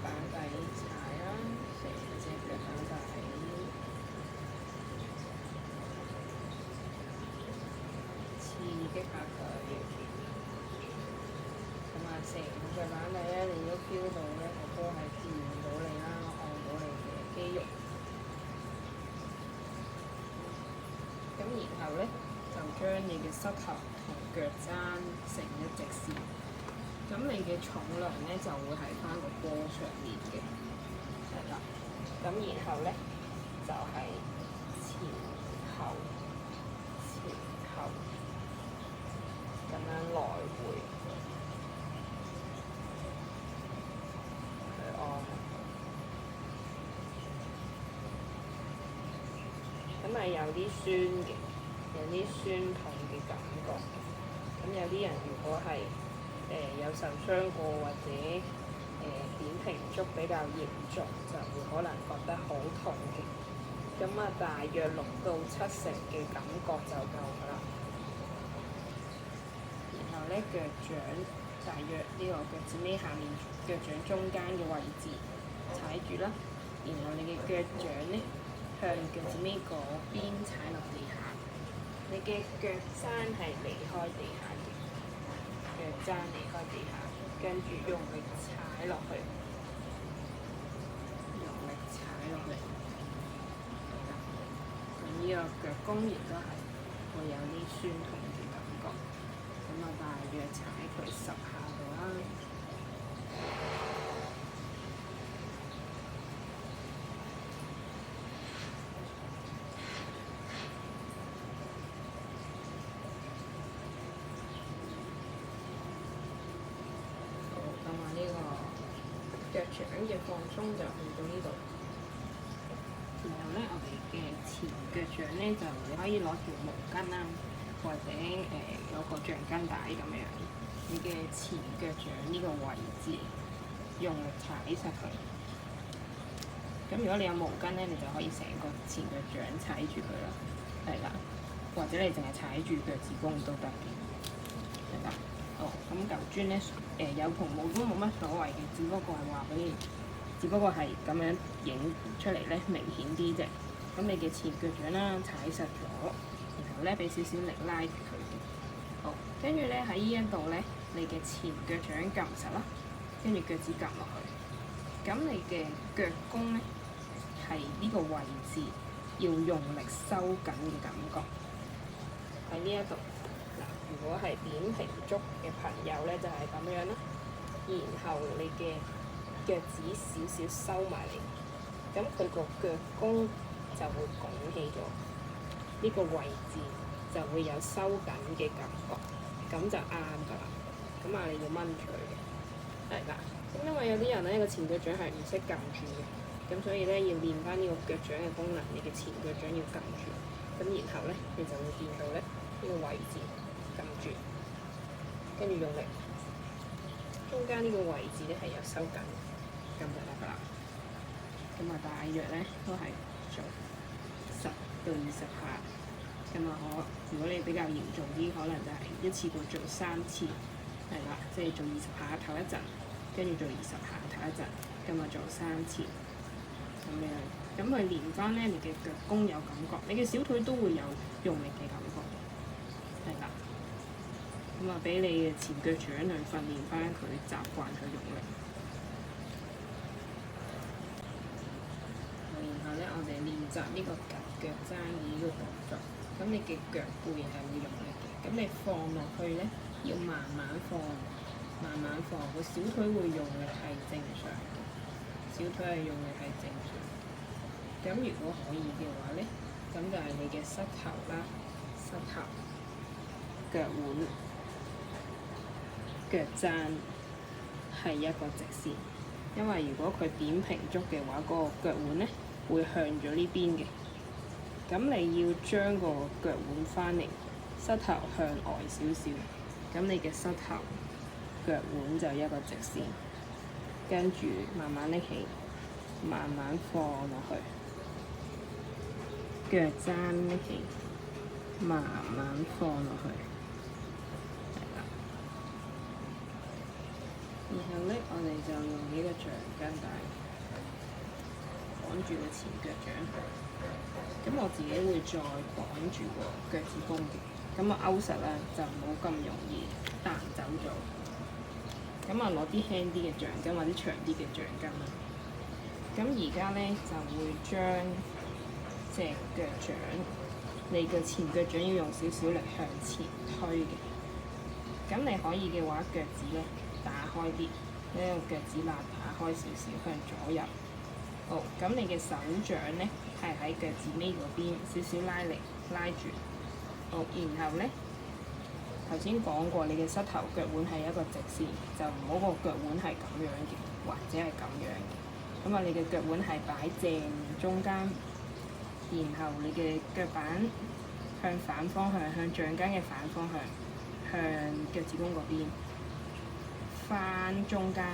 板底踩啦，成隻腳板底刺激下佢。咁啊，成個腳板底咧，你都 feel 到咧個波係掂到你啦，按到你嘅肌肉。咁然後咧，就將你嘅膝頭同腳踭成一直線。咁你嘅重量咧就會喺翻個波上面嘅，係啦。咁然後咧就係前後咁樣來回去按。咁係有啲酸嘅，有啲酸痛嘅感覺。咁有啲人如果係有受傷過或者扁平足比較嚴重，就會可能覺得好痛嘅。咁啊，大約6到7成嘅感覺就夠㗎啦。然後咧，腳掌大約呢個腳趾尾下面腳掌中間嘅位置踩住啦。然後你嘅腳掌咧向腳趾尾嗰邊踩落地下，你嘅腳踭係離開地下嘅，腳踭離開地下，跟住用力踩落去，用力踩落去。咁呢個腳弓亦都係會有啲酸痛嘅感覺。咁啊，大約踩佢10下度啦。腳掌嘅放鬆就去到呢度，然後咧我哋嘅前腳掌咧就你可以攞條毛巾啦，或者攞個橡筋帶咁樣，你嘅前腳掌呢個位置用力踩實佢。咁如果你有毛巾咧，你就可以成個前腳掌踩住佢啦，係啦，或者你淨係踩住腳趾公都得嘅，係啦。咁嚿磚咧，有同冇都冇乜所謂嘅，只不過係話俾你，只不過係咁樣影出嚟咧明顯啲啫。咁你嘅前腳掌啦，踩實咗，然後咧俾少少力拉住佢嘅。好，跟住咧喺呢一度咧，你嘅前腳掌撳實啦，跟住腳趾撳落去。咁你嘅腳弓咧係呢個位置要用力收緊嘅感覺喺呢一度。如果係扁平足嘅朋友咧，就係咁樣啦。然後你嘅腳趾少少收埋嚟，咁佢個腳弓就會拱起咗，呢個位置就會有收緊嘅感覺，咁就啱㗎啦。咁啊，你要掹住佢嘅，係啦。咁因為有啲人咧個前腳掌係唔識撳住嘅，咁所以咧要練翻呢個腳掌嘅功能，你嘅前腳掌要撳住，咁然後咧你就會見到咧呢個位置。撳住，跟住用力，中間呢個位置咧係有收緊，咁就得㗎啦。咁啊，大約咧都係做10到20下。咁啊，如果你比較嚴重啲，可能就係一次過做3次，係啦，即係做20下唞一陣，跟住做20下唞一陣，咁啊做3次，咁樣，咁去練翻咧，你嘅腳弓有感覺，你嘅小腿都會有用力嘅感覺，係啦。咁啊，俾你嘅前腳掌去訓練翻佢習慣去用力。然後咧，我哋練習呢個夾腳踭嘅呢個動作。咁你嘅腳背係會用力嘅，咁你放落去咧，要慢慢放，慢慢放。個小腿會用力係正常嘅，小腿係用力係正常。咁如果可以嘅話咧，咁就係你嘅膝頭啦，膝頭、腳腕、腳踭係一個直線，因為如果佢扁平足嘅話，嗰個腳腕咧會向咗呢邊嘅。咁你要將個腳腕翻嚟，膝頭向外少少，咁你嘅膝頭、腳腕就一個直線，跟住慢慢拎起，慢慢放落去，腳踭拎起，慢慢放落去。咁然後咧，我哋就用呢個橡筋帶綁住個前腳掌。咁我自己會再綁住個腳趾公嘅，咁啊勾實啦，就冇咁容易彈走咗。咁啊攞啲輕啲嘅橡筋或者長啲嘅橡筋啦。咁而家咧就會將隻腳掌，你嘅前腳掌要用少少力向前推嘅。咁你可以嘅話，腳趾咧打開啲，呢個腳趾罅打開少少向左右。好，咁你嘅手掌咧係喺腳趾尾嗰邊，少少拉力拉住。好，然後咧頭先講過，你嘅膝頭腳腕係一個直線，就唔好個腳腕係咁樣嘅，或者係咁樣嘅。咁啊，你嘅腳腕係擺正中間，然後你嘅腳板向反方向，向橡筋嘅反方向，向腳趾公嗰邊翻中間，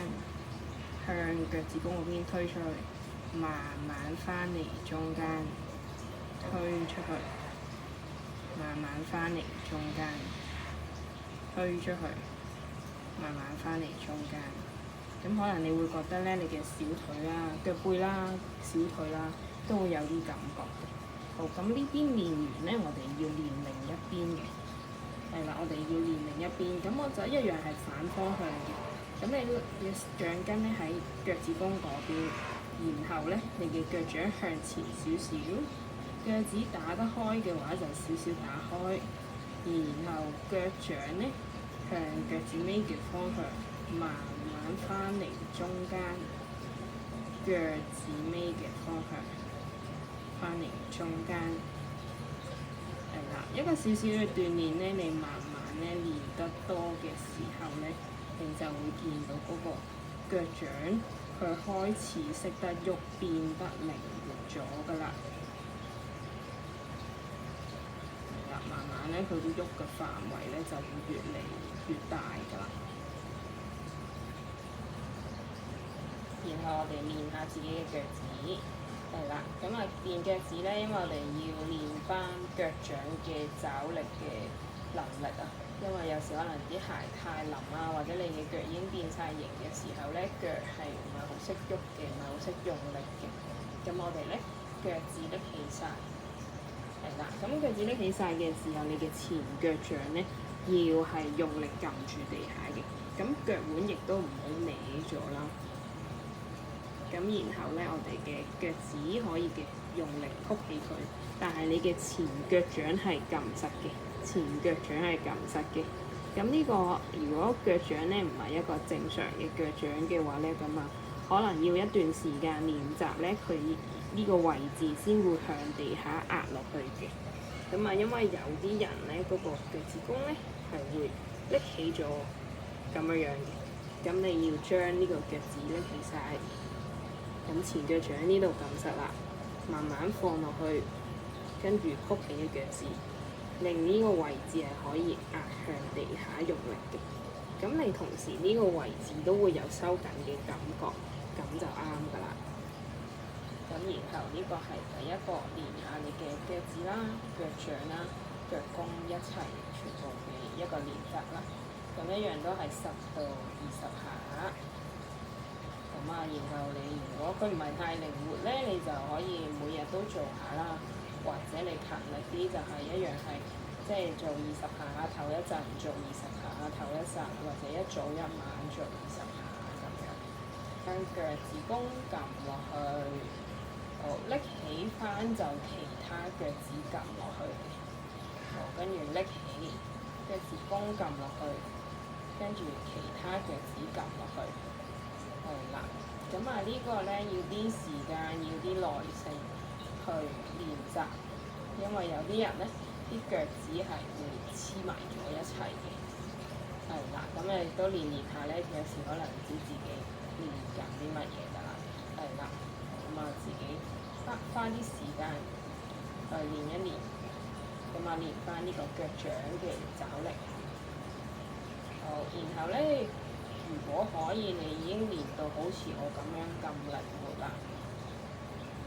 向腳趾公嗰邊推出去，慢慢翻嚟中間，推出去，慢慢翻嚟中間，推出去，慢慢翻嚟中間。咁可能你會覺得咧，你嘅小腿啦、腳背啦、小腿啦，都會有啲感覺嘅。好，咁呢邊練完咧，我哋要練另一邊嘅。係啦，我哋要練另一邊，咁我就一樣係反方向嘅。咁你嘅橡筋咧喺腳趾公嗰邊，然後咧你嘅腳掌向前少少，腳趾打得開嘅話就少少打開，然後腳掌咧向腳趾尾嘅方向慢慢翻嚟中間，腳趾尾嘅方向翻嚟中間。係啦，一個少少嘅鍛鍊咧，你慢慢咧練得多嘅時候咧，你就會見到嗰個腳掌佢開始識得喐，變得靈活咗㗎啦。係啦，慢慢咧佢會喐嘅範圍咧就會越嚟越大㗎啦。然後我哋練下自己嘅腳趾。係啦，咁啊練腳趾咧，因為我哋要練翻腳掌嘅爪力嘅能力啊。因為有時可能啲鞋太腍啊，或者你嘅腳已經變晒形嘅時候咧，腳係唔係好識喐嘅，唔係好識用力嘅。咁我哋咧腳趾拎起晒，係啦。咁腳趾拎起晒嘅時候，你嘅前腳掌咧要係用力撳住地下嘅，咁腳腕亦都唔好歪咗啦。咁然後咧，我哋嘅腳趾可以嘅用力曲起佢，但係你嘅前腳掌係撳實嘅，前腳掌係撳實嘅。咁呢個如果腳掌咧唔係一個正常嘅腳掌嘅話咧，咁啊可能要一段時間練習咧，佢呢個位置先會向地下壓落去嘅。咁啊，因為有啲人咧嗰個腳趾公咧係會拎起咗咁樣嘅，咁你要將呢個腳趾拎起晒。咁前腳掌呢度撳實啦，慢慢放落去，跟住曲起嘅腳趾，令呢個位置係可以壓向地下用力嘅。咁你同時呢個位置都會有收緊嘅感覺，咁就啱㗎啦。咁然後呢個係第一個練下你嘅腳趾啦、腳掌啦、腳弓一齊全部嘅一個練習啦。咁一樣都係10到20下。咁啊，然後你如果佢唔係太靈活咧，你就可以每日都做下啦，或者你勤力啲就係一樣係，即係做20下，頭一陣做20下，頭一陣或者一早一晚做20下咁樣。將腳趾公撳落去，好拎起翻就其他腳趾撳落去，好跟住拎起腳趾公撳落去，跟住其他腳趾撳落去。係啦，咁啊呢個咧要啲時間，要啲耐性去練習，因為有啲人咧啲腳趾係會黐埋咗一齊嘅。係啦，咁你都練下咧，有時可能唔知自己練緊啲乜嘢㗎啦。係啦，咁啊自己花啲時間去練一練，咁啊練翻呢個腳掌嘅爪力。好，然後咧。如果可以，你已經練到好似我咁樣咁靈活啦，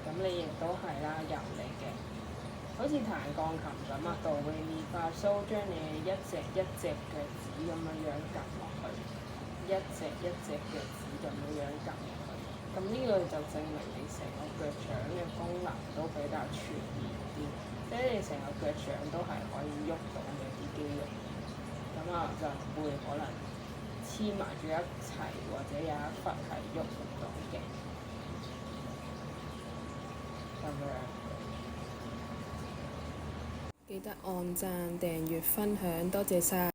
咁你亦都係啦，由你嘅，好似彈鋼琴咁啊，哆唻咪發蘇，將你一隻腳趾咁樣撳落去，一隻一隻腳趾咁樣撳入去。咁呢個就證明你成個腳掌嘅功能都比較全面啲，即係你成個腳掌都係可以喐到嘅啲肌肉。咁啊就唔會可能黐埋住一齊，或者有一忽係喐唔到嘅咁樣。記得按讚、訂閱、分享，多謝晒。